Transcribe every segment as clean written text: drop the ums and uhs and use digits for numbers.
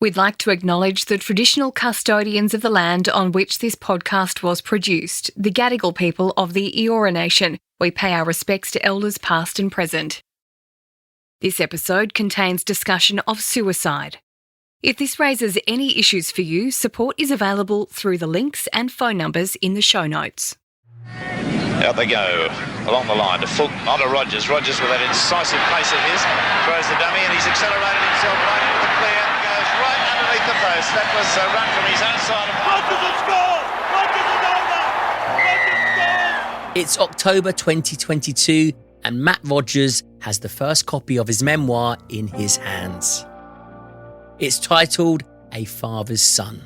We'd like to acknowledge the traditional custodians of the land on which this podcast was produced, the Gadigal People of the Eora Nation. We pay our respects to elders past and present. This episode contains discussion of suicide. If this raises any issues for you, support is available through the links and phone numbers in the show notes. Out they go, along the line to Fulton, onto Rogers. Rogers with that incisive pace of his, throws the dummy and he's accelerated himself right into the clear and goes right underneath the post. That was a run from his own side of Rogers has scored! Rogers is over! Rogers scored! It's October 2022 and Matt Rogers has the first copy of his memoir in his hands. It's titled A Father's Son.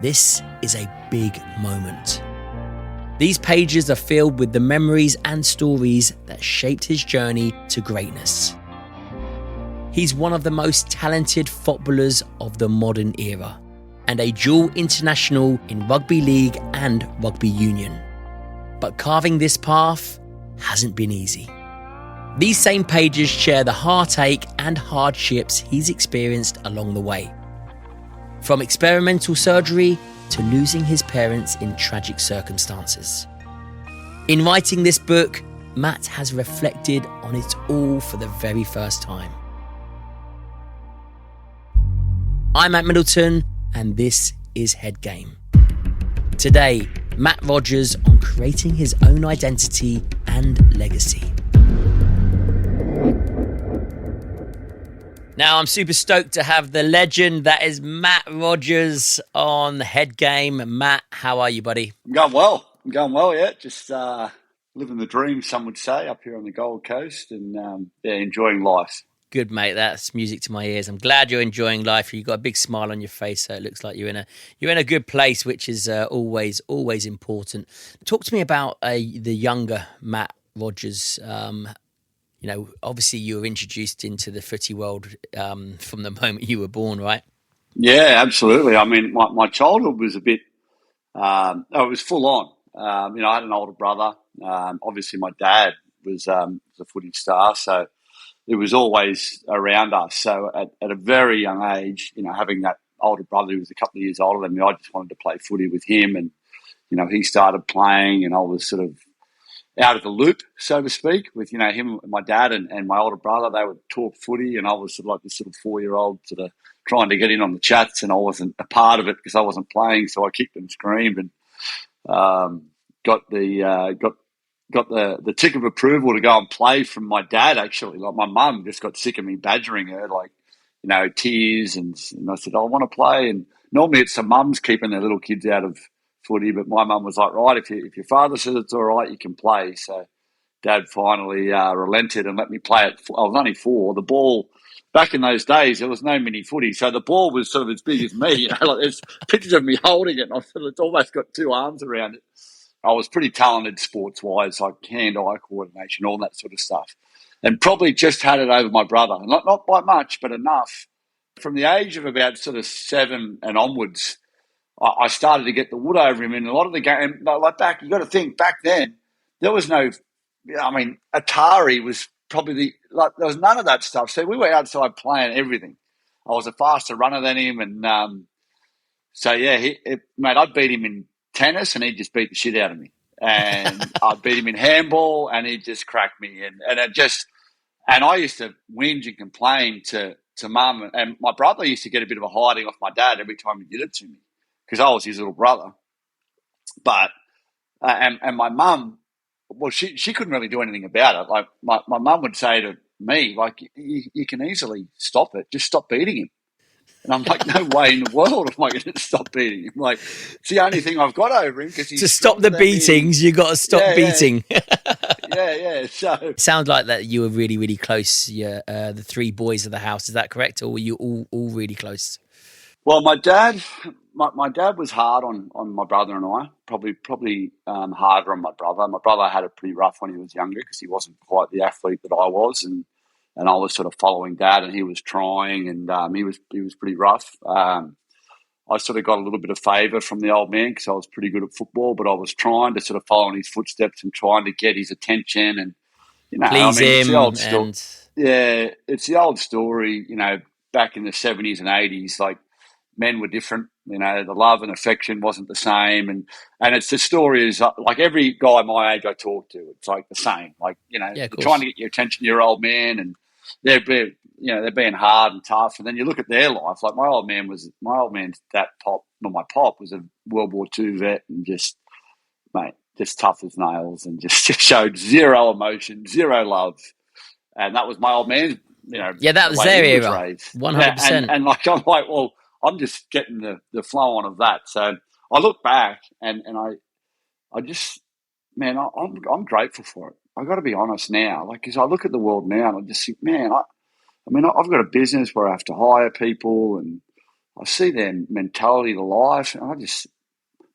This is a big moment. These pages are filled with the memories and stories that shaped his journey to greatness. He's one of the most talented footballers of the modern era and a dual international in rugby league and rugby union. But carving this path hasn't been easy. These same pages share the heartache and hardships he's experienced along the way. From experimental surgery to losing his parents in tragic circumstances. In writing this book, Matt has reflected on it all for the very first time. I'm Matt Middleton, and this is Head Game. Today, Matt Rogers on creating his own identity and legacy. Now, I'm super stoked to have the legend that is Matt Rogers on Head Game. Matt, how are you, buddy? I'm going well, yeah. Just living the dream, some would say, up here on the Gold Coast and enjoying life. Good, mate. That's music to my ears. I'm glad you're enjoying life. You've got a big smile on your face, so it looks like you're in a good place, which is always important. Talk to me about the younger Matt Rogers. Obviously you were introduced into the footy world from the moment you were born, right? Yeah, absolutely. I mean, my childhood was a bit, it was full on. I had an older brother. Obviously, my dad was a footy star, so it was always around us. So at a very young age, having that older brother who was a couple of years older than me, I just wanted to play footy with him. And, he started playing and I was sort of out of the loop, so to speak, with, him and my dad and my older brother. They would talk footy and I was sort of like this sort of 4-year-old sort of trying to get in on the chats and I wasn't a part of it because I wasn't playing. So I kicked and screamed and got the tick of approval to go and play from my dad, actually. Like my mum just got sick of me badgering her, tears. And I said, I want to play. And normally it's the mums keeping their little kids out of footy, but my mum was like, right, if your father says it's all right, you can play. So Dad finally relented and let me play it. I was only 4. The ball, back in those days, there was no mini footy, so the ball was sort of as big as me. There's pictures of me holding it, and it's almost got 2 arms around it. I was pretty talented sports-wise, like hand-eye coordination, all that sort of stuff, and probably just had it over my brother. Not by much, but enough. From the age of about sort of 7 and onwards, I started to get the wood over him in a lot of the game. You got to think, back then, there was no, Atari was probably there was none of that stuff. So we were outside playing everything. I was a faster runner than him. And mate, I beat him in tennis and he'd just beat the shit out of me. And I beat him in handball and he'd just crack me. And I used to whinge and complain to mum. And my brother used to get a bit of a hiding off my dad every time he did it to me, because I was his little brother. But, and my mum, well, she couldn't really do anything about it. Like my mum would say to me, like, you can easily stop it. Just stop beating him. And I'm like, no way in the world am I going to stop beating him. Like, it's the only thing I've got over him. Because to stop the beatings, you got to stop beating. Yeah. So it sounds like that you were really, really close. The 3 boys of the house. Is that correct? Or were you all really close? Well, my dad was hard on my brother and I, probably harder on my brother. My brother had it pretty rough when he was younger because he wasn't quite the athlete that I was, and I was sort of following Dad, and he was trying, and he was pretty rough. I sort of got a little bit of favour from the old man because I was pretty good at football, but I was trying to sort of follow in his footsteps and trying to get his attention and please him. It's the old story. Yeah, it's the old story. Back in the 70s and 80s, like men were different. You know, the love and affection wasn't the same. And it's the story is like every guy my age I talk to, it's like the same. Like, you know, Yeah, of they're course. trying to get your attention, your old man, and they're being hard and tough. And then you look at their life. Like my old man's my pop was a World War II vet and just tough as nails and just showed zero emotion, zero love. And that was my old man, that was the way their he was era, raised. 100%. And like, I'm like, well, I'm just getting the flow on of that. So I look back and I just, man, I'm grateful for it. I've got to be honest now. Like, as I look at the world now and I just think, man, I've got a business where I have to hire people and I see their mentality to life and I just,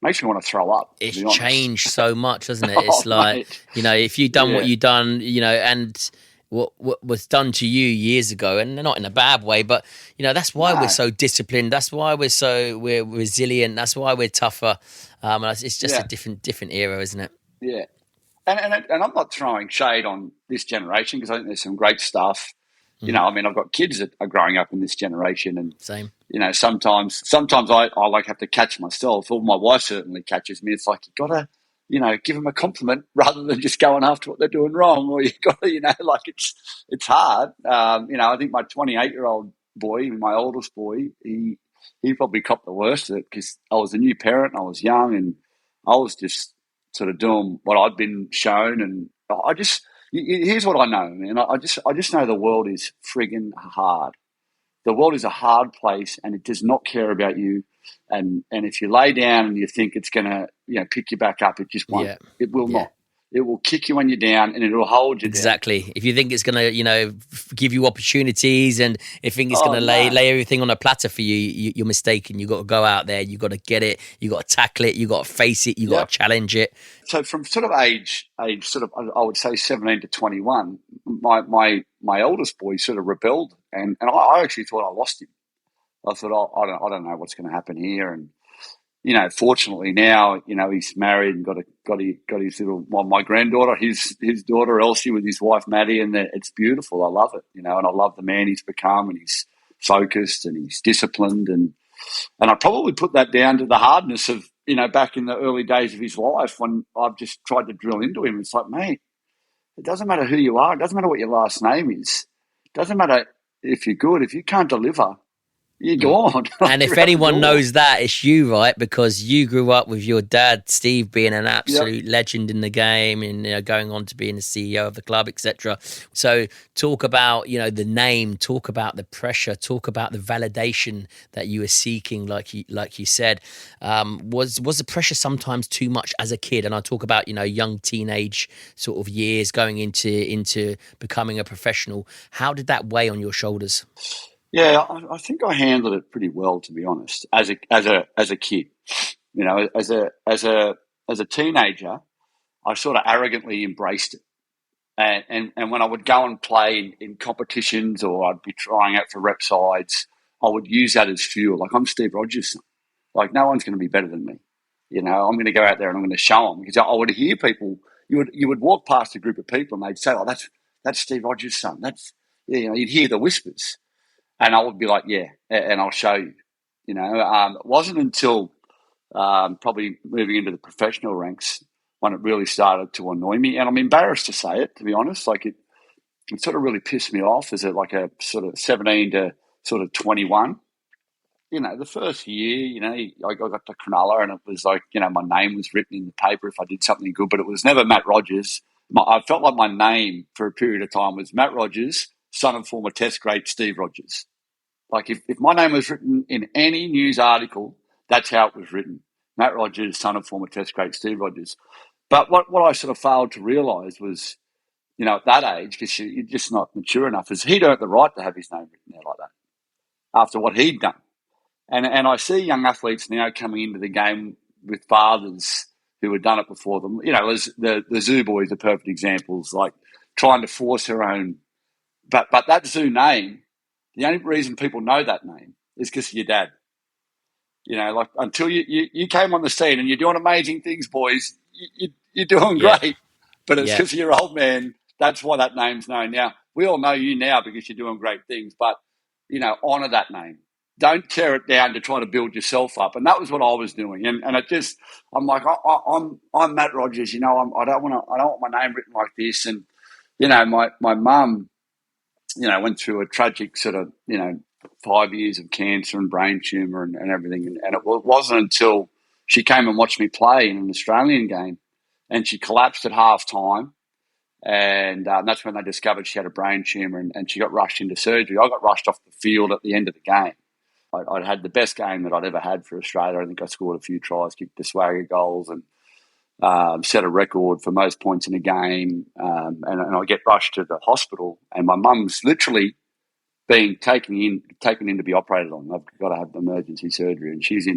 makes me want to throw up. It's to be honest. changed so much, hasn't it? It's like, mate. If you've done what you've done, and what was done to you years ago, and not in a bad way, but that's why we're so disciplined. That's why we're resilient. That's why we're tougher. And it's just a different era, isn't it? Yeah, and I'm not throwing shade on this generation because I think there's some great stuff. I've got kids that are growing up in this generation, and same. Sometimes I like have to catch myself, or my wife certainly catches me. It's like you got to, give them a compliment rather than just going after what they're doing wrong. Or you got to, like it's hard. I think my 28-year-old boy, my oldest boy, he probably copped the worst of it because I was a new parent, I was young, and I was just sort of doing what I'd been shown, and I just here's what I know, man. I just know the world is friggin' hard. The world is a hard place, and it does not care about you. And if you lay down and you think it's going to pick you back up, it just won't. It will not. It will kick you when you're down, and it will hold you exactly down. If you think it's going to give you opportunities, and if you think it's going to lay everything on a platter for you're mistaken. You've got to go out there, you've got to get it, you've got to tackle it, you've got to face it, you've got to challenge it. So from sort of age sort of, I would say 17 to 21, my oldest boy sort of rebelled, and I actually thought I lost him. I thought, I don't know what's going to happen here. And, fortunately now, he's married and got his little, my granddaughter, his daughter, Elsie, with his wife, Maddie, and it's beautiful. I love it, and I love the man he's become, and he's focused and he's disciplined. And I probably put that down to the hardness of, back in the early days of his life when I've just tried to drill into him. It's like, mate, it doesn't matter who you are. It doesn't matter what your last name is. It doesn't matter if you're good. If you can't deliver, you're gone. And if anyone knows that, it's you, right? Because you grew up with your dad, Steve, being an absolute legend in the game and going on to being the CEO of the club, etc. So talk about, the name, talk about the pressure, talk about the validation that you were seeking, like you said. Was the pressure sometimes too much as a kid? And I talk about, young teenage sort of years going into becoming a professional. How did that weigh on your shoulders? Yeah, I think I handled it pretty well, to be honest. As a kid, as a teenager, I sort of arrogantly embraced it. And when I would go and play in competitions or I'd be trying out for rep sides, I would use that as fuel. Like, I'm Steve Rogers' son. Like, no one's going to be better than me. I'm going to go out there and I'm going to show them, because I would hear people. You would walk past a group of people and they'd say, "Oh, that's Steve Rogers' son." You'd hear the whispers. And I would be like, yeah, and I'll show you. It wasn't until probably moving into the professional ranks when it really started to annoy me. And I'm embarrassed to say it, to be honest. Like, it sort of really pissed me off as a sort of 17 to sort of 21. The first year, I got to Cronulla and it was like, my name was written in the paper if I did something good, but it was never Matt Rogers. I felt like my name for a period of time was Matt Rogers, son of former Test great Steve Rogers. Like, if my name was written in any news article, that's how it was written. Matt Rogers, son of former Test great Steve Rogers. But what I sort of failed to realise was, at that age, because you're just not mature enough, is he'd earned the right to have his name written there like that after what he'd done. And I see young athletes now coming into the game with fathers who had done it before them. As the Zoo boys are perfect examples, like trying to force her own. But that Zoo name, the only reason people know that name is because of your dad. Like, until you came on the scene and you're doing amazing things, boys, you're doing great. But it's because of your old man. That's why that name's known. Now, we all know you now because you're doing great things, but, honour that name. don't tear it down to try to build yourself up. And that was what I was doing. And it just, I'm like, I'm Matt Rogers. I don't want my name written like this. And my mum, went through a tragic sort of 5 years of cancer and brain tumour and everything. And it wasn't until she came and watched me play in an Australian game, and she collapsed at half time. And that's when they discovered she had a brain tumour, and she got rushed into surgery. I got rushed off the field at the end of the game. I'd had the best game that I'd ever had for Australia. I think I scored a few tries, kicked the swagger goals, and set a record for most points in a game. And I get rushed to the hospital, and my mum's literally being taken in to be operated on. I've got to have emergency surgery, and she's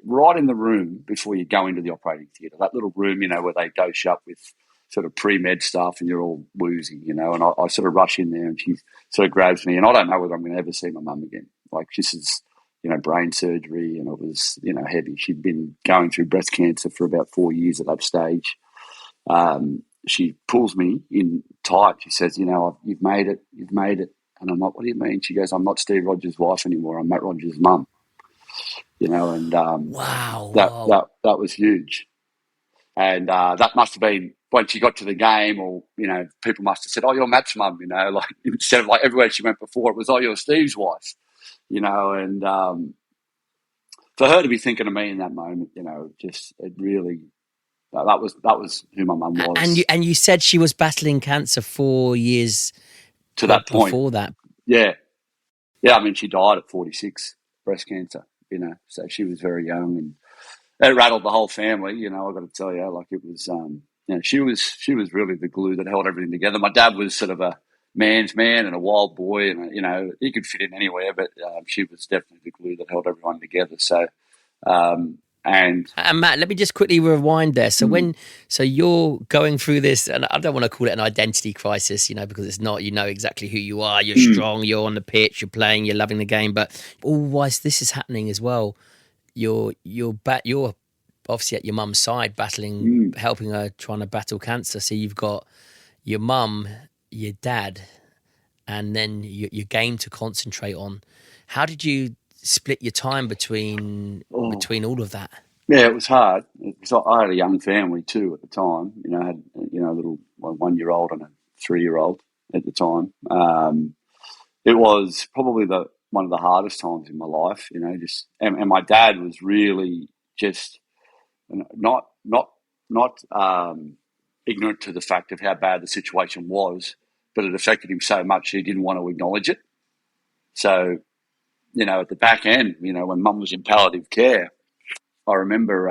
right in the room before you go into the operating theatre. That little room, where they dose you up with sort of pre-med stuff, and you're all woozy, and I sort of rush in there, and she sort of grabs me, and I don't know whether I'm going to ever see my mum again. Like, this is, brain surgery, and it was, heavy. She'd been going through breast cancer for about 4 years at that stage. She pulls me in tight. She says, you've made it. And I'm like, what do you mean? She goes, I'm not Steve Rogers' wife anymore. I'm Matt Rogers' mum. Wow. That was huge. And that must have been when she got to the game, or, people must have said, oh, you're Matt's mum, like, instead of like everywhere she went before, it was, oh, you're Steve's wife, and for her to be thinking of me in that moment, it really, that was who my mum was. And you said she was battling cancer 4 years to that point. Before that. Yeah. Yeah, I mean, she died at 46, breast cancer, so she was very young, and it rattled the whole family, I've got to tell you, like, it was, she was really the glue that held everything together. My dad was sort of a man's man and a wild boy, and, he could fit in anywhere, but she was definitely the glue that held everyone together. So, and Matt, let me just quickly rewind there. So so you're going through this, and I don't want to call it an identity crisis, because it's not. Exactly who you are. You're strong. You're on the pitch. You're playing. You're loving the game. But all whilst this is happening as well, you're obviously at your mum's side, battling, helping her, trying to battle cancer. So you've got your mum, your dad, and then your game to concentrate on. How did you split your time between all of that? Yeah, it was hard because I had a young family too at the time. I had a little 1-year-old and a 3-year-old at the time. It was probably one of the hardest times in my life. And my dad was really just not ignorant to the fact of how bad the situation was, but it affected him so much he didn't want to acknowledge it. So, at the back end, when mum was in palliative care, I remember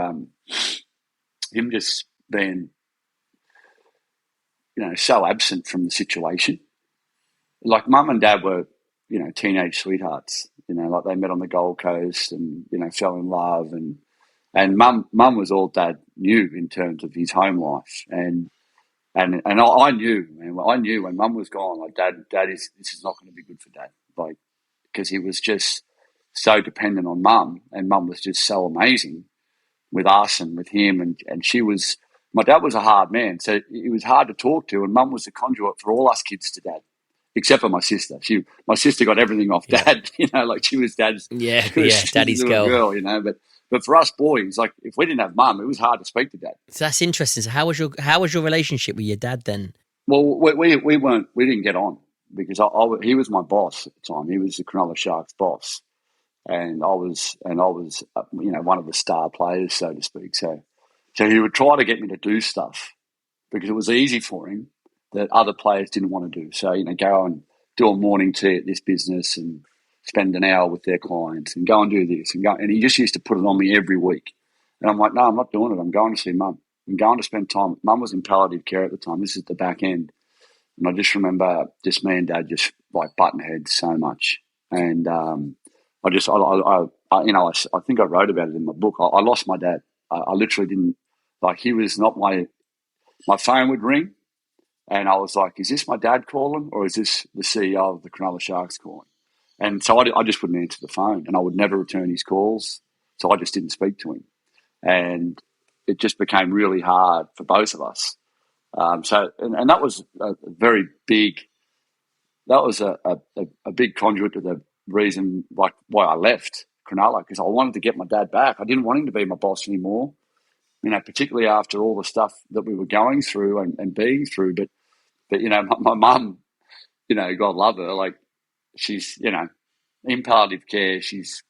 him just being, so absent from the situation. Like, mum and dad were, teenage sweethearts, like they met on the Gold Coast and, fell in love. And mum was all dad knew in terms of his home life. And I knew, man, I knew when mum was gone, like, this is not going to be good for dad. Like, because he was just so dependent on mum, and mum was just so amazing with us and with him. And my dad was a hard man, so he was hard to talk to, and mum was the conduit for all us kids to dad, except for my sister. My sister got everything off dad, like she was daddy's girl, but for us boys, like, if we didn't have mum, it was hard to speak to dad. So that's interesting. So how was your relationship with your dad then? Well, we didn't get on because he was my boss at the time. He was the Cronulla Sharks boss, and I was one of the star players, so to speak. So he would try to get me to do stuff because it was easy for him that other players didn't want to do. So, go and do a morning tea at this business and spend an hour with their clients and go and do this and he just used to put it on me every week. And I'm like, no, I'm not doing it. I'm going to see mum. I'm going to spend time. Mum was in palliative care at the time. This is the back end. And I just remember just me and dad just like button heads so much. And I think I wrote about it in my book. I lost my dad. I literally didn't, like, he was not my phone would ring and I was like, is this my dad calling or is this the CEO of the Cronulla Sharks calling? And so I just wouldn't answer the phone and I would never return his calls. So I just didn't speak to him. And it just became really hard for both of us. So that was a very big, that was a big conduit to reason like why I left Cronulla, because I wanted to get my dad back. I didn't want him to be my boss anymore, particularly after all the stuff that we were going through and being through. But my mum, God love her, like she's, in palliative care. She's,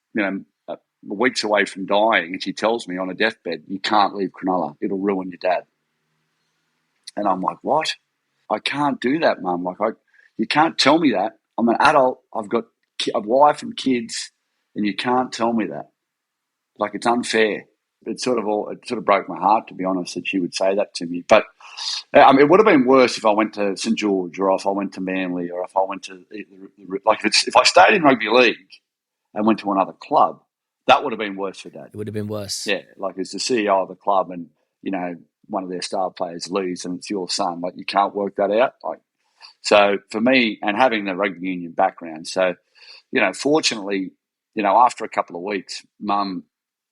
weeks away from dying, and she tells me on a deathbed, you can't leave Cronulla. It'll ruin your dad. And I'm like, what? I can't do that, Mum. Like, you can't tell me that. I'm an adult. I've got a wife and kids, and you can't tell me that. Like, it's unfair. It sort of broke my heart, to be honest, that she would say that to me. But it would have been worse if I went to St George, or if I went to Manly, or if I went to if I stayed in rugby league and went to another club, that would have been worse for Dad. It would have been worse. Yeah, like as the CEO of the club, and one of their star players leaves, and it's your son. Like, you can't work that out. Like, so for me, and having the rugby union background, so fortunately, after a couple of weeks, Mum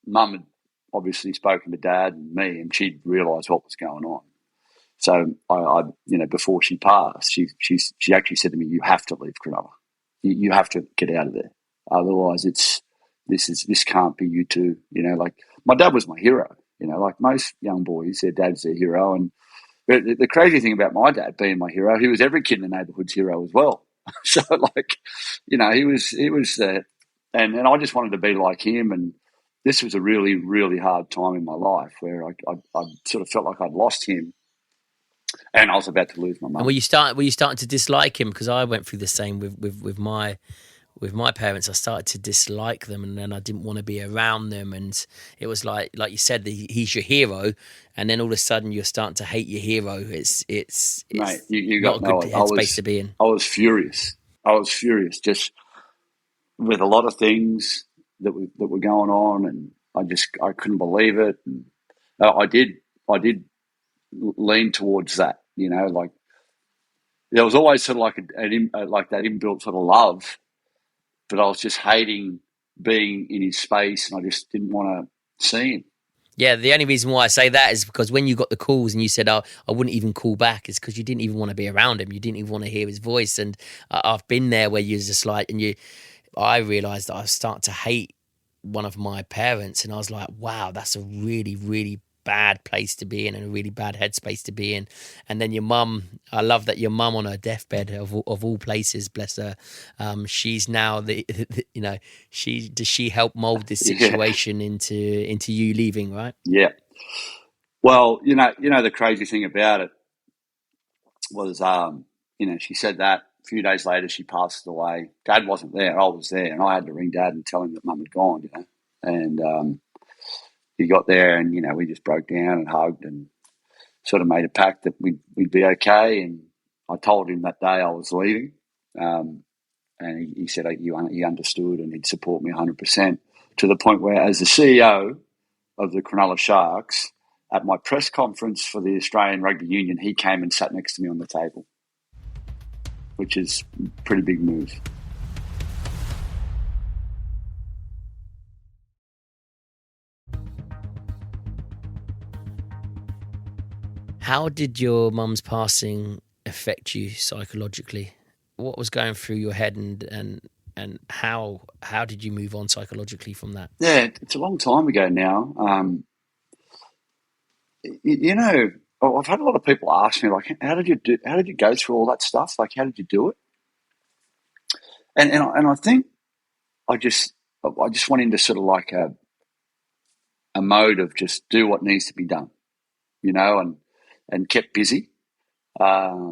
had obviously spoken to Dad and me, and she'd realised what was going on. So I before she passed, she actually said to me, "You have to leave Cronulla. You have to get out of there. Otherwise, this can't be you two." Like, my dad was my hero. Like most young boys, their dad's their hero. And the crazy thing about my dad being my hero, he was every kid in the neighbourhood's hero as well. So he was and I just wanted to be like him. And this was a really, really hard time in my life where I sort of felt like I'd lost him, and I was about to lose my mum. And were you starting to dislike him? Because I went through the same with my parents. I started to dislike them, and then I didn't want to be around them. And it was like you said, he's your hero, and then all of a sudden you're starting to hate your hero. It's Mate, you not got a good headspace to be in. I was furious. Just with a lot of things that were going on, and I couldn't believe it. And I did lean towards that. Like, there was always sort of like that inbuilt sort of love, but I was just hating being in his space, and I just didn't want to see him. Yeah, the only reason why I say that is because when you got the calls and you said, "Oh, I wouldn't even call back," is because you didn't even want to be around him. You didn't even want to hear his voice. And I've been there where you're just like, I realised that I was starting to hate one of my parents, and I was like, wow, that's a really, really bad place to be in, and a really bad headspace to be in. And then your mum, I love that your mum on her deathbed of all places, bless her, she's now does she help mould this situation into you leaving, right? Yeah. Well, the crazy thing about it was, she said that a few days later she passed away. Dad wasn't there. I was there, and I had to ring Dad and tell him that Mum had gone, and he got there, and we just broke down and hugged and sort of made a pact that we'd be okay. And I told him that day I was leaving, and he said he understood, and he'd support me 100%, to the point where, as the CEO of the Cronulla Sharks, at my press conference for the Australian Rugby Union, he came and sat next to me on the table, which is a pretty big move. How did your mum's passing affect you psychologically? What was going through your head, and how did you move on psychologically from that? Yeah, it's a long time ago now. I've had a lot of people ask me, like, how did you go through all that stuff? Like, how did you do it? And I think I just went into sort of like a mode of just do what needs to be done, and kept busy. I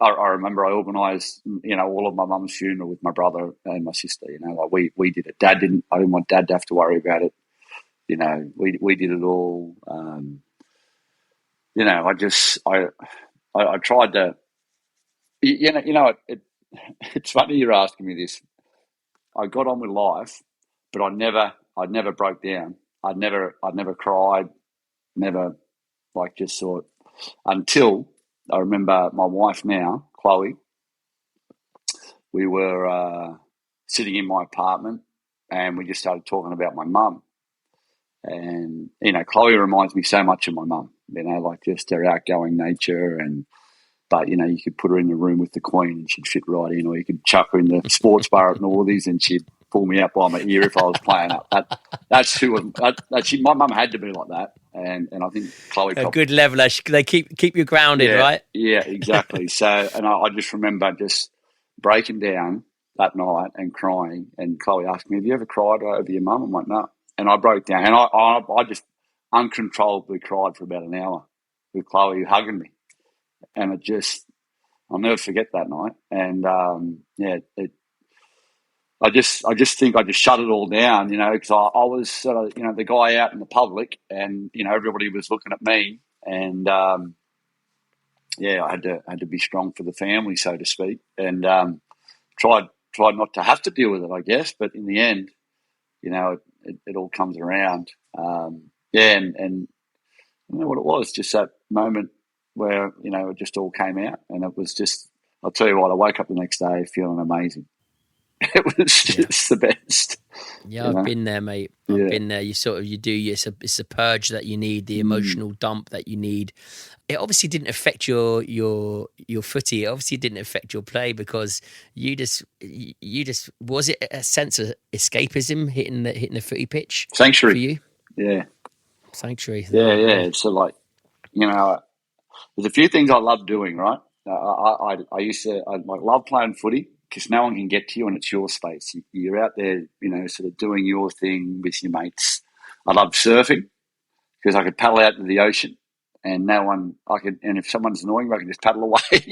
remember I organised, all of my mum's funeral with my brother and my sister. Like we did it. I didn't want Dad to have to worry about it. We did it all. I tried to. It's funny you're asking me this. I got on with life, but I never broke down. I'd never cried, never just thought, until I remember my wife now, Chloe. We were sitting in my apartment, and we just started talking about my mum. And, Chloe reminds me so much of my mum, just her outgoing nature, and, But, you could put her in the room with the Queen and she'd fit right in, or you could chuck her in the sports bar at Northies and she'd pull me out by my ear if I was playing up. That's who. My mum had to be like that, and I think Chloe. A good leveler. They keep you grounded, right? Yeah, exactly. So, and I just remember just breaking down that night and crying. And Chloe asked me, "Have you ever cried over your mum?" I'm like, "No." And I broke down, and I just uncontrollably cried for about an hour with Chloe hugging me, and I'll never forget that night. And I just think I just shut it all down, because I was sort of, the guy out in the public, and everybody was looking at me, and I had to be strong for the family, so to speak, and tried not to have to deal with it, I guess. But in the end, it all comes around. And you know what it was, just that moment where it just all came out, and it was just. I'll tell you what, I woke up the next day feeling amazing. It was just the best. Yeah, I've been there, mate. I've been there. It's a purge that you need, the emotional dump that you need. It obviously didn't affect your footy. It obviously didn't affect your play, because you just was it a sense of escapism hitting the footy pitch? Sanctuary for you? Yeah. Sanctuary. Yeah. So there's a few things I love doing, right? I used to love playing footy, because no one can get to you and it's your space. You're out there, sort of doing your thing with your mates. I love surfing, because I could paddle out to the ocean and and if someone's annoying me, I can just paddle away.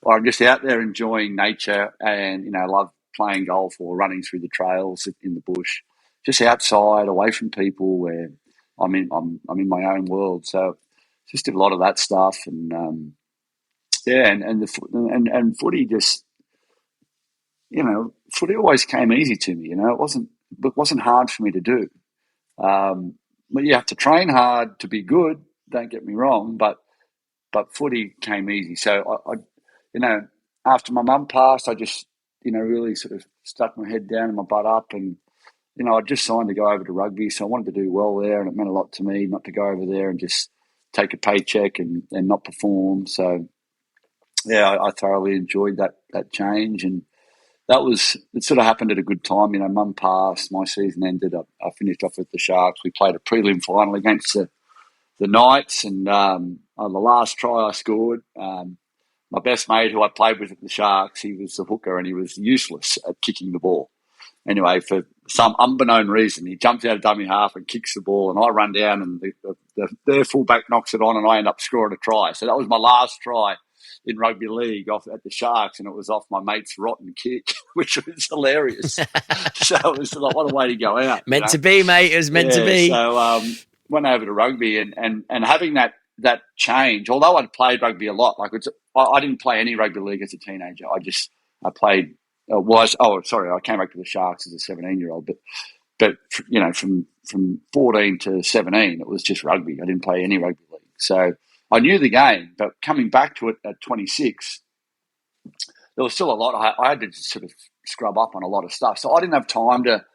Or I'm just out there enjoying nature, and, I love playing golf or running through the trails in the bush, just outside, away from people, where I'm in my own world. So just did a lot of that stuff. And, and footy just, footy always came easy to me. It wasn't hard for me to do. But you have to train hard to be good. Don't get me wrong, but footy came easy. So I after my mum passed, I just really sort of stuck my head down and my butt up, and I just signed to go over to rugby, so I wanted to do well there, and it meant a lot to me not to go over there and just take a paycheck and not perform. So yeah, I thoroughly enjoyed that change, and it sort of happened at a good time. Mum passed, my season ended. I finished off with the Sharks. We played a prelim final against the Knights, and on the last try I scored, my best mate who I played with at the Sharks, he was the hooker and he was useless at kicking the ball. Anyway, for some unbeknown reason, he jumps out of dummy half and kicks the ball, and I run down, and their fullback knocks it on, and I end up scoring a try. So that was my last try in rugby league off at the Sharks, and it was off my mate's rotten kick, which was hilarious. So it was like, what a way to go out. Meant to be, mate. It was meant to be. So went over to rugby, and having that change, although I'd played rugby a lot, I didn't play any rugby league as a teenager. I played. I came back to the Sharks as a 17-year-old, but from 14 to 17, it was just rugby. I didn't play any rugby league, so I knew the game. But coming back to it at 26, there was still a lot. I had to sort of scrub up on a lot of stuff, so I didn't have time to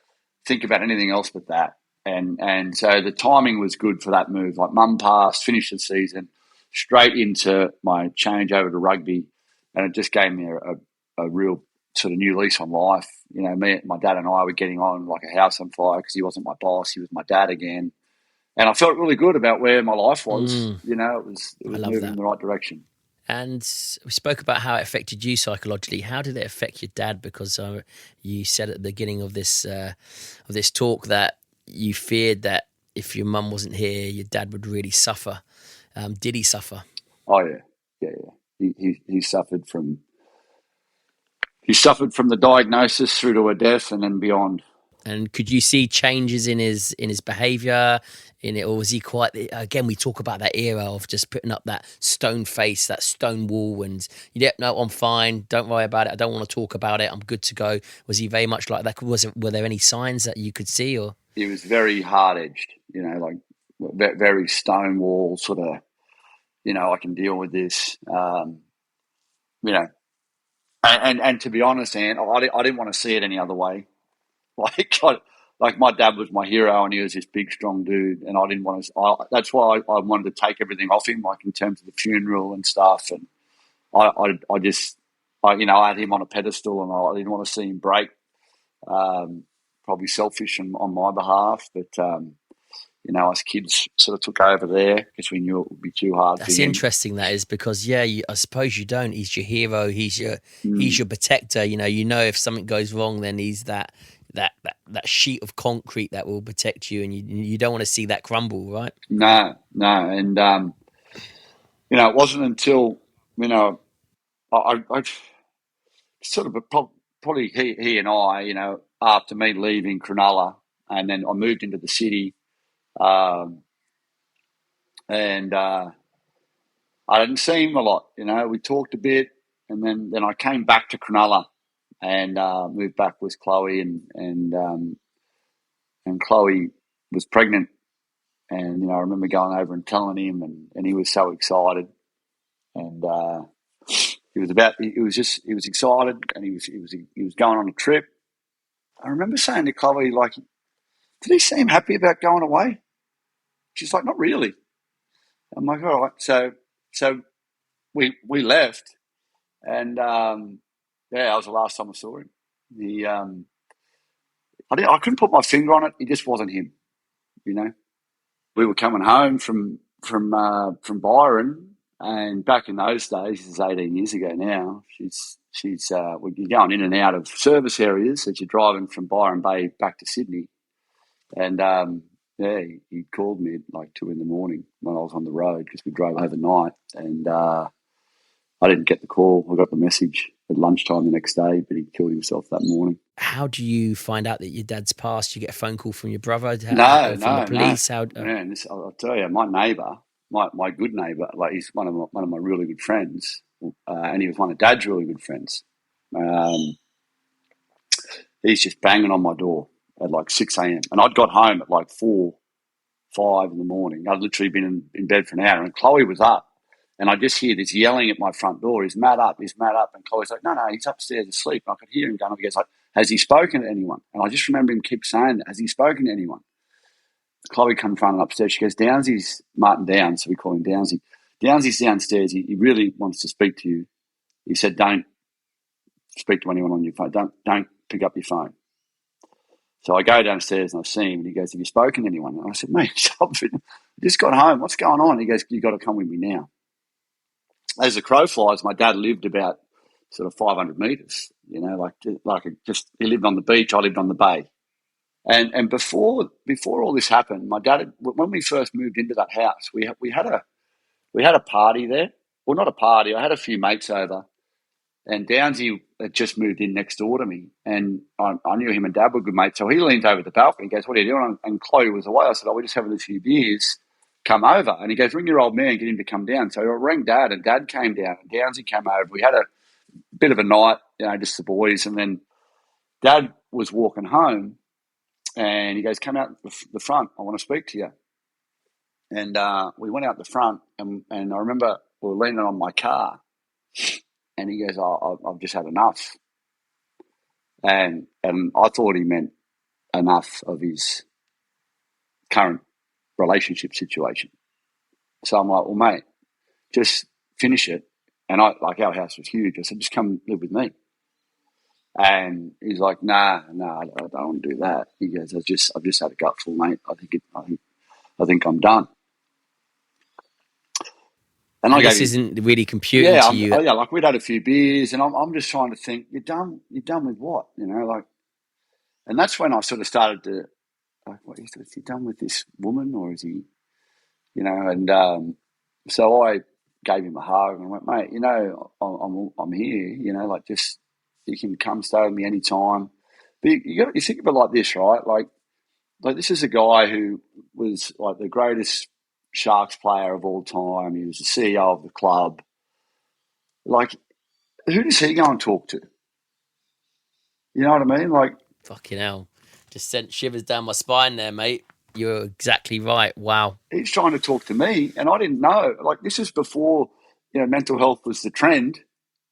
think about anything else but that. And so the timing was good for that move. Like mum passed, finished the season, straight into my change over to rugby, and it just gave me a real sort of new lease on life. My dad and I were getting on like a house on fire, because he wasn't my boss, he was my dad again. And I felt really good about where my life was. It was moving in the right direction. And we spoke about how it affected you psychologically. How did it affect your dad? Because you said at the beginning of this talk that you feared that if your mum wasn't here, your dad would really suffer. Did he suffer? Oh yeah. He suffered from. He suffered from the diagnosis through to a death and then beyond. And could you see changes in his behaviour, or was he quite? Again, we talk about that era of just putting up that stone face, that stone wall, and no, I'm fine. Don't worry about it. I don't want to talk about it. I'm good to go. Was he very much like that? Were there any signs that you could see, or? He was very hard-edged, like very stone wall sort of. I can deal with this. And to be honest, Anne, I didn't want to see it any other way. Like my dad was my hero, and he was this big, strong dude, and I didn't want to. That's why I wanted to take everything off him, like in terms of the funeral and stuff. And I just, I had him on a pedestal, and I didn't want to see him break. Probably selfish on my behalf, but us kids sort of took over there because we knew it would be too hard. That's interesting. That is because I suppose you don't. He's your hero. He's your protector. You know if something goes wrong, then he's that sheet of concrete that will protect you, and you don't want to see that crumble, right? No, and it wasn't until I sort of probably he and I, after me leaving Cronulla, and then I moved into the city, and I didn't see him a lot. We talked a bit, and then I came back to Cronulla and moved back with Chloe, and Chloe was pregnant, and I remember going over and telling him, and he was so excited, and he was excited, and he was going on a trip. I remember saying to Chloe, like, did he seem happy about going away? She's like, not really. I'm like, all right. So we left, and that was the last time I saw him. I couldn't put my finger on it. He just wasn't him. We were coming home from Byron, and back in those days, this is 18 years ago now. We're going in and out of service areas as you're driving from Byron Bay back to Sydney, and he called me at like 2 a.m. when I was on the road because we drove overnight, and I didn't get the call. I got the message at lunchtime the next day, but he killed himself that morning. How do you find out that your dad's passed? You get a phone call from your brother? From the police? No. I'll tell you, my neighbour, my good neighbour, like he's one of my really good friends, and he was one of Dad's really good friends. He's just banging on my door at like 6 a.m. And I'd got home at like 4, 5 in the morning. I'd literally been in bed for an hour, and Chloe was up. And I just hear this yelling at my front door. He's mad up. And Chloe's like, no, he's upstairs asleep. And I could hear him going, he goes like, has he spoken to anyone? And I just remember him keep saying that, has he spoken to anyone? Chloe comes running upstairs. She goes, Downsy's Martin Downs, so we call him Downsy. Downsy's downstairs. He really wants to speak to you. He said, don't speak to anyone on your phone. Don't pick up your phone. So I go downstairs and I see him, and he goes, have you spoken to anyone? And I said, mate, I just got home. What's going on? He goes, you've got to come with me now. As the crow flies, my dad lived about sort of 500 metres, he lived on the beach, I lived on the bay. And before all this happened, my dad, when we first moved into that house, we had a party there. Well, not a party. I had a few mates over, and Downsy had just moved in next door to me, and I knew him and Dad were good mates. So he leaned over the balcony and goes, what are you doing? And Chloe was away. I said, we're just having a few beers. Come over. And he goes, ring your old man, get him to come down. So I rang Dad, and Dad came down, and Downsy came over. We had a bit of a night, just the boys. And then Dad was walking home, and he goes, come out the front. I want to speak to you. And we went out the front, and I remember we were leaning on my car, and he goes, I've just had enough. And I thought he meant enough of his current relationship situation. So I'm like, well, mate, just finish it. And our house was huge. I said, just come live with me. And he's like, nah, I don't want to do that. He goes, I've just had a gutful, mate. I think I'm done. And this isn't really computing to you. We'd had a few beers, and I'm just trying to think, you're done with what? And that's when I sort of started to, what is he done with this woman, or is he, and so I gave him a hug and I went, mate, I'm here, just, you can come stay with me anytime. But you think of it like this, right? Like this is a guy who was like the greatest Sharks player of all time. He was the CEO of the club. Like, who does he go and talk to? You know what I mean? Like, fucking hell. Just sent shivers down my spine there, mate. You're exactly right. Wow. He's trying to talk to me, and I didn't know. Like, this is before, mental health was the trend.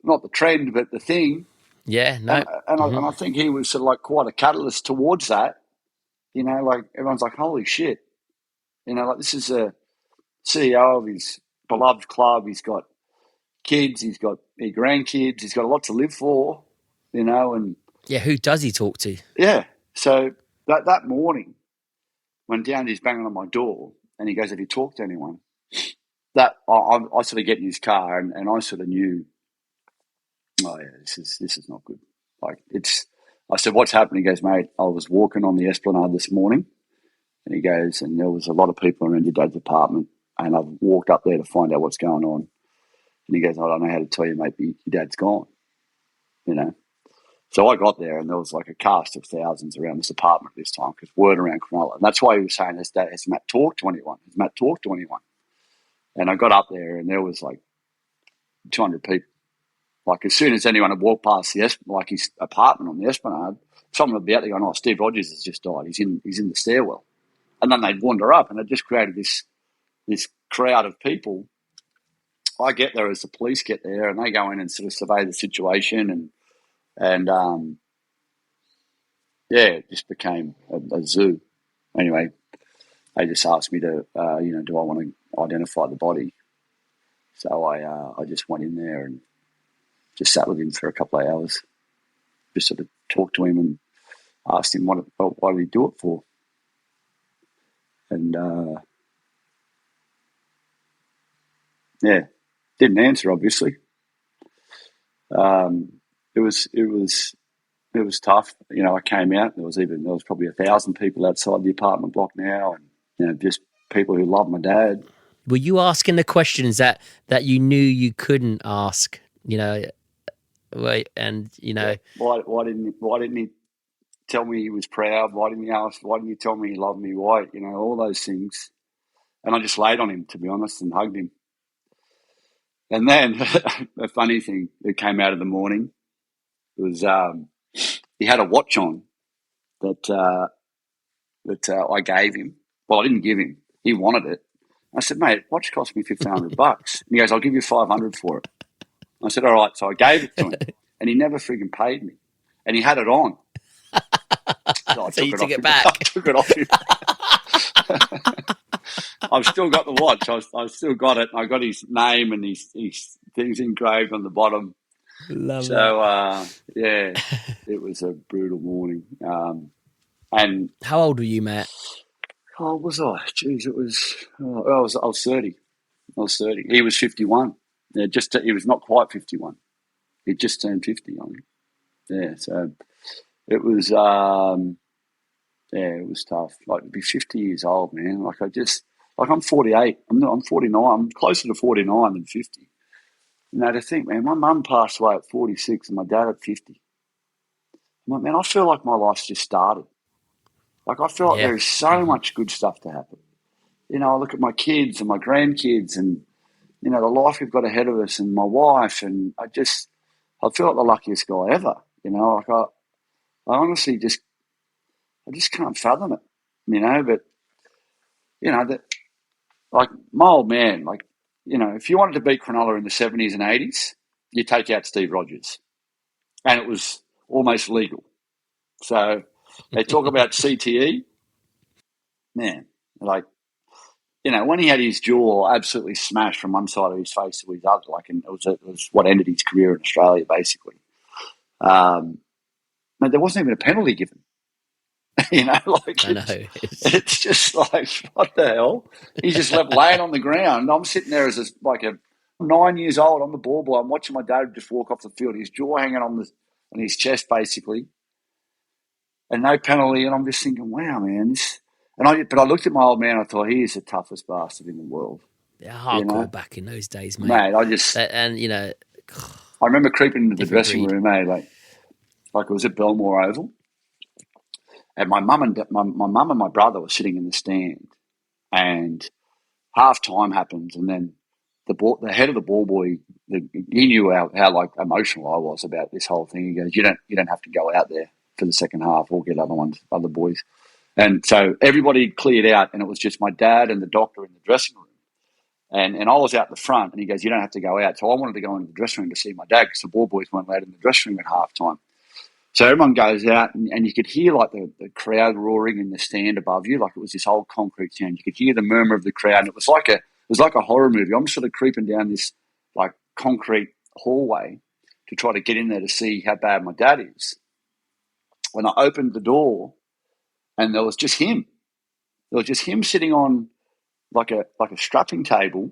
Not the trend, but the thing. Yeah, no. And I think he was sort of like quite a catalyst towards that. Like everyone's like, holy shit. Like this is a CEO of his beloved club. He's got kids, he's got grandkids, he's got a lot to live for, and Yeah, who does he talk to? yeah. So that morning, when Downey's banging on my door, and he goes, "Have you talked to anyone?" That I sort of get in his car, and I sort of knew, oh yeah, this is not good. I said, "What's happening?" He goes, "Mate, I was walking on the Esplanade this morning," and he goes, "and there was a lot of people around your dad's apartment, and I've walked up there to find out what's going on." And he goes, "I don't know how to tell you, mate, but your dad's gone." So I got there, and there was like a cast of thousands around this apartment this time, because word around Cronulla. And that's why he was saying, has Matt talked to anyone? Has Matt talked to anyone? And I got up there, and there was like 200 people. Like, as soon as anyone had walked past his apartment on the Esplanade, someone would be out there going, "Oh, Steve Rogers has just died. He's in the stairwell." And then they'd wander up, and it just created this crowd of people. I get there as the police get there, and they go in and sort of survey the situation, and it just became a zoo. Anyway, they just asked me to, do I want to identify the body? So I just went in there and just sat with him for a couple of hours, just sort of talked to him and asked him why did he do it for, and didn't answer, obviously. It was tough. I came out. There was probably 1,000 people outside the apartment block now, and just people who love my dad. Were you asking the questions that you knew you couldn't ask? Why didn't he tell me he was proud? Why didn't he ask? Why didn't he tell me he loved me? Why? All those things. And I just laid on him, to be honest, and hugged him. And then the funny thing that came out of the morning was he had a watch on that I gave him. Well, I didn't give him. He wanted it. I said, "Mate, watch cost me $1,500. And he goes, "I'll give you $500 for it." I said, "All right." So I gave it to him, and he never frigging paid me. And he had it on. So you took it back. I took it off him. I've still got the watch. I've still got it. I got his name and his things engraved on the bottom. Love it. It was a brutal morning. And how old were you, Matt? How old was I? Jeez, it was. I was 30. I was 30. He was 51. Yeah, he was not quite 51. He just turned 50. I think. Yeah, so it was. It was tough. Like, to be 50 years old, man. I'm 48. I'm 49. I'm closer to 49 than 50. To think, man, my mum passed away at 46 and my dad at 50. I'm like, man, I feel like my life's just started. Like, I feel like there's so much good stuff to happen. I look at my kids and my grandkids and, the life we've got ahead of us and my wife, and I feel like the luckiest guy ever. I honestly I just can't fathom it, but, that, like, my old man, like, if you wanted to beat Cronulla in the 70s and 80s, you take out Steve Rogers. And it was almost legal. So they talk about CTE. Man, like, when he had his jaw absolutely smashed from one side of his face to his other, and it was what ended his career in Australia, basically. There wasn't even a penalty given. I know. It's just like, what the hell? He's just left laying on the ground. I'm sitting there as a 9 years old. I'm the ball boy. I'm watching my dad just walk off the field. His jaw hanging on his chest, basically, and no penalty. And I'm just thinking, wow, man. But I looked at my old man. I thought, he is the toughest bastard in the world. Yeah, hardcore back in those days, mate. Mate, I remember creeping into the dressing room, like it was at Belmore Oval. And my mum and my brother were sitting in the stand, and half time happens, and then the head of the ball boy, he knew how like emotional I was about this whole thing. He goes, "You don't have to go out there for the second half. We'll get other boys." And so everybody cleared out, and it was just my dad and the doctor in the dressing room, and I was out the front. And he goes, "You don't have to go out." So I wanted to go into the dressing room to see my dad, because the ball boys weren't allowed in the dressing room at half time. So everyone goes out, and you could hear like the crowd roaring in the stand above you, like it was this old concrete sound. You could hear the murmur of the crowd, and it was like a horror movie. I'm sort of creeping down this like concrete hallway to try to get in there to see how bad my dad is. When I opened the door, and there was just him. There was just him sitting on like a strapping table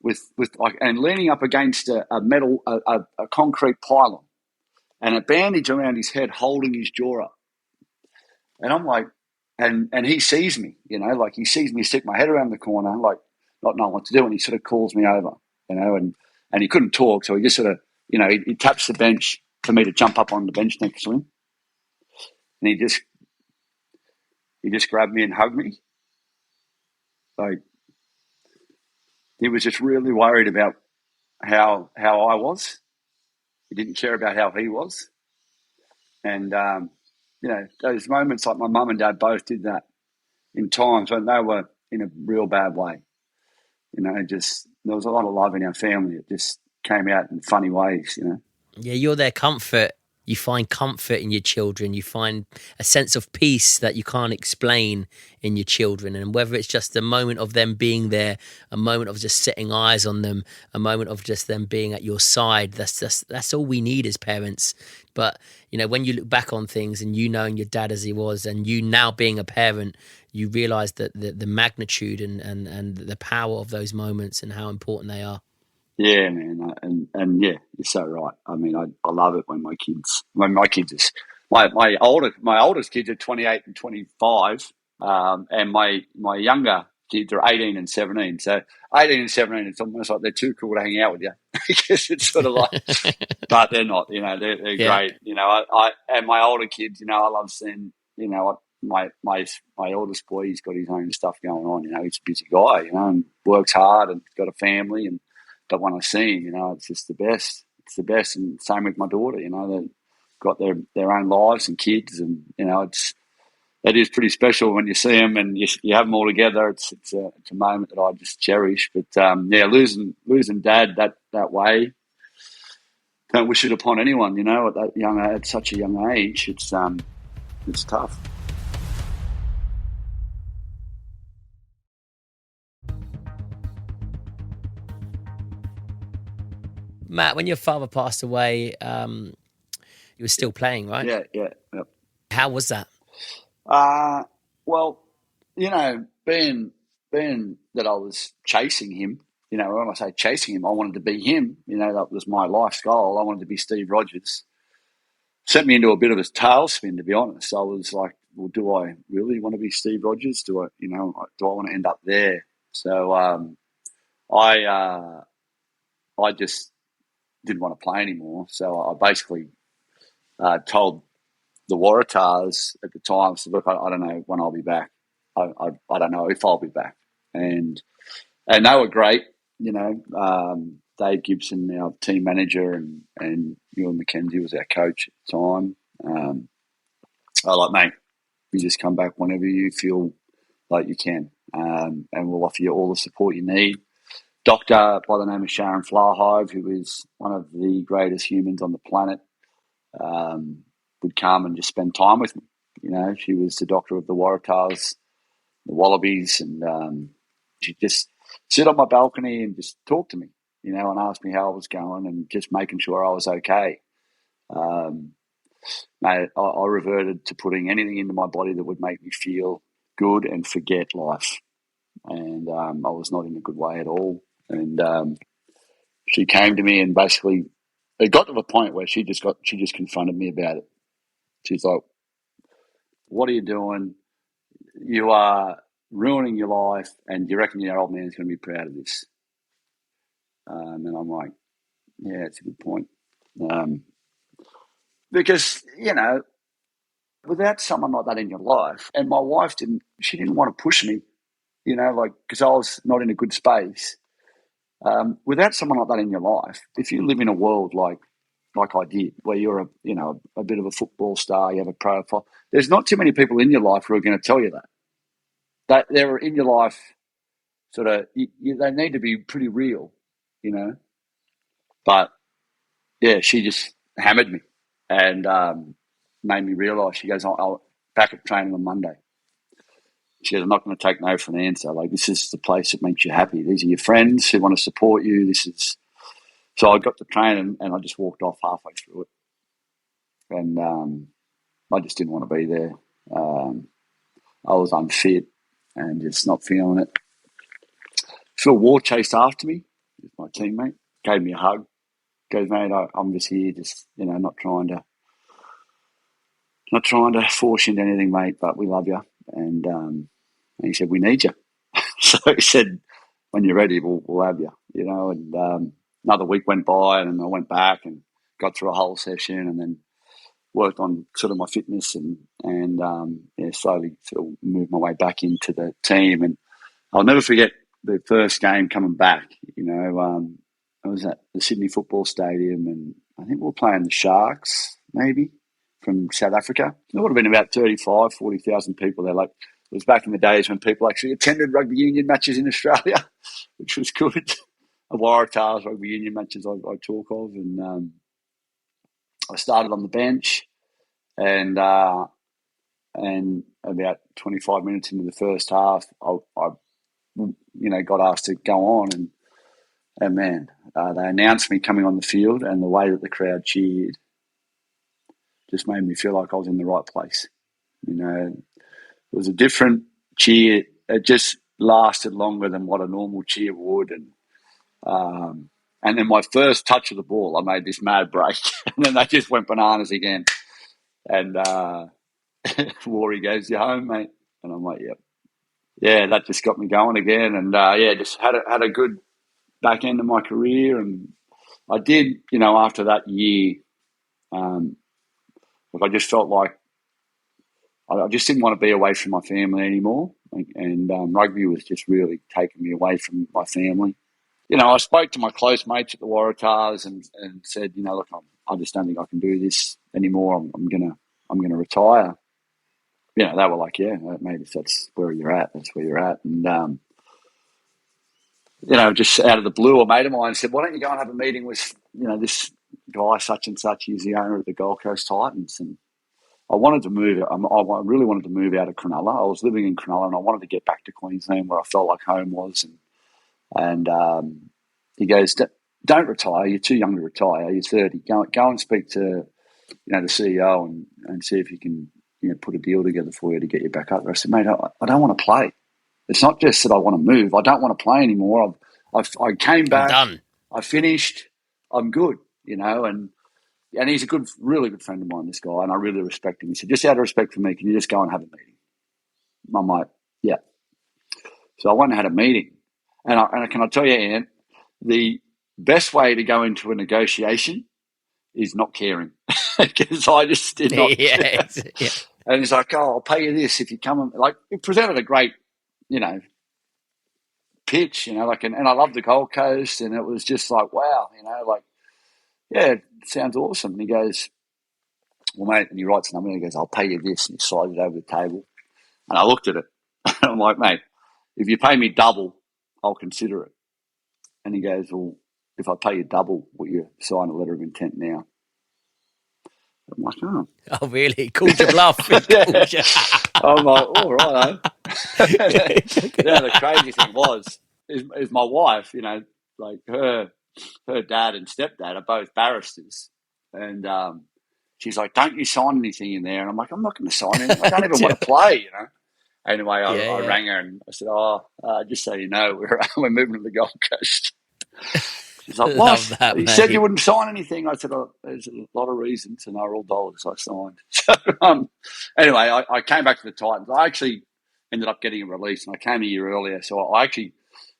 with and leaning up against a metal a concrete pylon, and a bandage around his head, holding his jaw up. And I'm like, and he sees me, like he sees me stick my head around the corner, like not knowing what to do, and he sort of calls me over, and he couldn't talk, so he just sort of, he taps the bench for me to jump up on the bench next to him, and he just grabbed me and hugged me. Like, he was just really worried about how I was. He didn't care about how he was. And, those moments, like my mum and dad both did that in times when they were in a real bad way. Just there was a lot of love in our family. It just came out in funny ways, Yeah, you're their comfort. You find comfort in your children. You find a sense of peace that you can't explain in your children. And whether it's just a moment of them being there, a moment of just setting eyes on them, a moment of just them being at your side, that's all we need as parents. But, when you look back on things and you knowing your dad as he was and you now being a parent, you realise that the magnitude and the power of those moments and how important they are. Yeah, man, and yeah, you're so right. I mean, I love it when my oldest kids are 28 and 25, and my younger kids are 18 and 17. So 18 and 17, it's almost like they're too cool to hang out with you because it's sort of like, but they're not. They're great. I and my older kids, I love seeing. My oldest boy, he's got his own stuff going on. He's a busy guy. And works hard and got a family and. But when I see him, it's just the best. It's the best, and same with my daughter. They've got their own lives and kids, and it is pretty special when you see them and you have them all together. It's a moment that I just cherish. But losing Dad that way, don't wish it upon anyone. At such a young age, it's tough. Matt, when your father passed away, you were still playing, right? Yeah. Yep. How was that? Well, being that I was chasing him, when I say chasing him, I wanted to be him. That was my life's goal. I wanted to be Steve Rogers. Sent me into a bit of a tailspin, to be honest. I was like, well, do I really want to be Steve Rogers? Do I want to end up there? So I just didn't want to play anymore. So I basically told the Waratahs at the time, said, look, I don't know when I'll be back. I don't know if I'll be back. And they were great, Dave Gibson, our team manager, and Ewan McKenzie was our coach at the time. I like, mate, you just come back whenever you feel like you can, and we'll offer you all the support you need. Doctor by the name of Sharon Flarhive, who is one of the greatest humans on the planet, would come and just spend time with me. She was the doctor of the Waratahs, the Wallabies, and she'd just sit on my balcony and just talk to me, and ask me how I was going and just making sure I was okay. Mate, I reverted to putting anything into my body that would make me feel good and forget life. And I was not in a good way at all. And she came to me and basically, it got to the point where she just confronted me about it. She's like, what are you doing? You are ruining your life, and you reckon your old man's going to be proud of this? And I'm like, yeah, it's a good point. Because, without someone like that in your life, and my wife didn't want to push me, because I was not in a good space. Without someone like that in your life, if you live in a world like I did, where you're a bit of a football star, you have a profile, there's not too many people in your life who are going to tell you that. That they're in your life, sort of, they need to be pretty real, But yeah, she just hammered me and made me realise. She goes, I'll back at training on Monday. She goes, I'm not going to take no for an answer. Like, this is the place that makes you happy. These are your friends who want to support you. This is So I got the train and I just walked off halfway through it. And I just didn't want to be there. I was unfit and just not feeling it. Phil Ward chased after me, my teammate, gave me a hug. Goes, mate, I'm just here, just, not trying to force you into anything, mate, but we love you. And he said, we need you. So he said, when you're ready, we'll have you, And another week went by, and I went back and got through a whole session, and then worked on sort of my fitness and slowly sort of moved my way back into the team. And I'll never forget the first game coming back. I was at the Sydney Football Stadium, and I think we were playing the Sharks, maybe, from South Africa. There would have been about 35, 40,000 people there. Like, it was back in the days when people actually attended rugby union matches in Australia, which was good. The Waratahs rugby union matches I talk of. And I started on the bench, and about 25 minutes into the first half, I got asked to go on, and man, they announced me coming on the field, and the way that the crowd cheered just made me feel like I was in the right place. It was a different cheer. It just lasted longer than what a normal cheer would, and then my first touch of the ball, I made this mad break, and then they just went bananas again. And Warry goes, "You home, mate?" And I'm like, "Yep." Yeah, that just got me going again, and just had a good back end of my career. And I did, after that year, I just felt like I just didn't want to be away from my family anymore, and rugby was just really taking me away from my family. I spoke to my close mates at the Waratahs and said, look, I just don't think I can do this anymore. I'm gonna retire. They were like, yeah, mate, if that's where you're at, that's where you're at. And just out of the blue, a mate of mine said, why don't you go and have a meeting with, this guy such and such. He's the owner of the Gold Coast Titans. And I wanted to move. I really wanted to move out of Cronulla. I was living in Cronulla, and I wanted to get back to Queensland where I felt like home was. And he goes, don't retire. You're too young to retire. You're 30. Go and speak to, the CEO and see if you can, put a deal together for you to get you back up there. I said, mate, I don't want to play. It's not just that I want to move. I don't want to play anymore. I came back. I'm done. I finished. I'm good, and he's a really good friend of mine, this guy, and I really respect him. He said, just out of respect for me, can you just go and have a meeting? I'm like, yeah. So I went and had a meeting. And can I tell you, Ant, the best way to go into a negotiation is not caring, because I just did not care. Yeah. And he's like, oh, I'll pay you this if you come. And, it presented a great, pitch, and I love the Gold Coast, and it was just like, wow, yeah, it sounds awesome. And he goes, well, mate, and he writes a number, and he goes, I'll pay you this, and he slides it over the table. And I looked at it, and I'm like, mate, if you pay me double, I'll consider it. And he goes, well, if I pay you double, will you sign a letter of intent now? I'm like, oh. Oh, really? Called your bluff. Yeah. I'm like, all right. The crazy thing is my wife, her dad and stepdad are both barristers. And she's like, don't you sign anything in there? And I'm like, I'm not going to sign anything. I don't even want to play, Anyway, I rang her and I said, just so you know, we're moving to the Gold Coast. She's like, what? You said you wouldn't sign anything. I said, there's a lot of reasons, and they're all dollars. I signed. So anyway, I came back to the Titans. I actually ended up getting a release, and I came a year earlier. So I actually,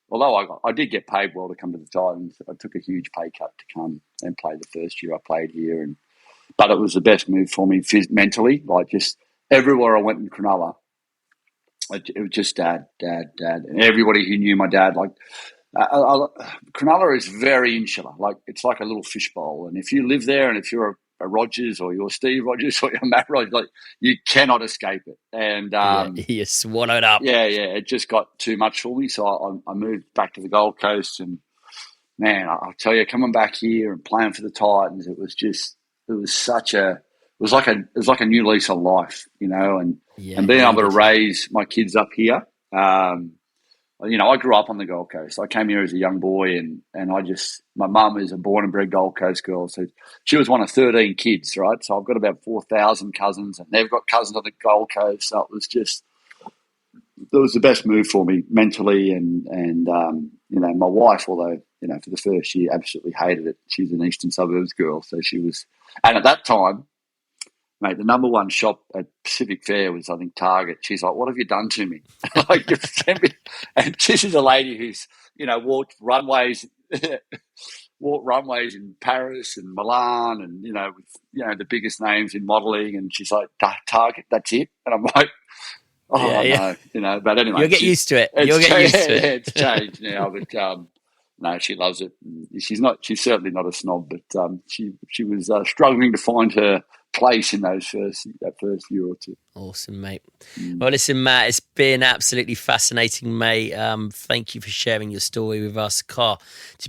although I did get paid well to come to the Titans, I took a huge pay cut to come and play the first year I played here. But it was the best move for me mentally. Just everywhere I went in Cronulla, it was just dad. And everybody who knew my dad, Cronulla is very insular. It's like a little fishbowl. And if you live there, and if you're a Rogers, or you're Steve Rogers, or you're Matt Rogers, you cannot escape it. And you're swallowed up. Yeah, it just got too much for me. So I moved back to the Gold Coast, and man, I'll tell you, coming back here and playing for the Titans, it was like a new lease on life, and being able to raise my kids up here, I grew up on the Gold Coast. I came here as a young boy, and my mum is a born and bred Gold Coast girl. So she was one of 13 kids, right? So I've got about 4,000 cousins, and they've got cousins on the Gold Coast. So it was the best move for me mentally, and my wife, although for the first year absolutely hated it. She's an eastern suburbs girl, so she was. And at that time, mate, the number one shop at Pacific Fair was, I think, Target. She's like, "What have you done to me?" Like, and this is a lady who's walked runways in Paris and Milan, and with the biggest names in modelling. And she's like, "Target, that's it." And I'm like, "Oh no," But anyway, you'll get used to it. It's changed now, but no, she loves it. She's certainly not a snob, but she was struggling to find her place in that first year or two. Awesome, mate. Well, listen, Matt, it's been absolutely fascinating, mate. Thank you for sharing your story with us. To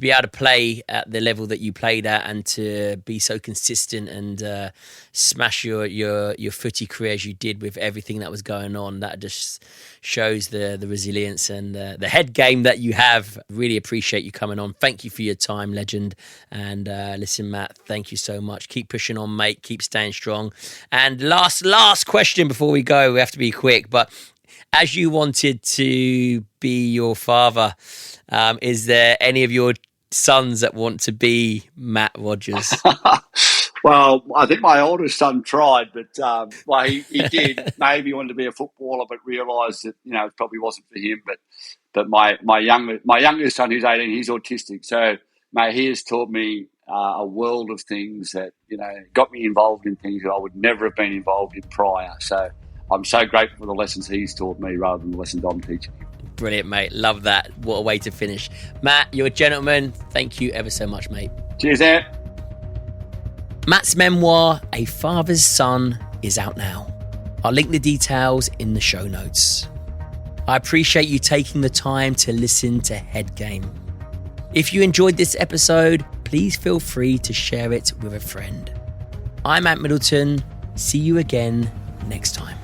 be able to play at the level that you played at, and to be so consistent and smash your footy career as you did with everything that was going on, that just shows the resilience and the head game that you have. Really appreciate you coming on. Thank you for your time, legend. And listen, Matt, thank you so much. Keep pushing on, mate. Keep staying strong. And last question before we go. We have to be quick, but as you wanted to be your father, is there any of your sons that want to be Matt Rogers? Well, I think my oldest son tried, but he did. Maybe he wanted to be a footballer, but realised that it probably wasn't for him. But my youngest son, who's 18, he's autistic. So, mate, he has taught me a world of things that got me involved in things that I would never have been involved in prior. So I'm so grateful for the lessons he's taught me rather than the lessons I'm teaching him. Brilliant, mate. Love that. What a way to finish. Matt, you're a gentleman. Thank you ever so much, mate. Cheers, Ant. Matt's memoir, A Father's Son, is out now. I'll link the details in the show notes. I appreciate you taking the time to listen to Head Game. If you enjoyed this episode, please feel free to share it with a friend. I'm Ant Middleton. See you again next time.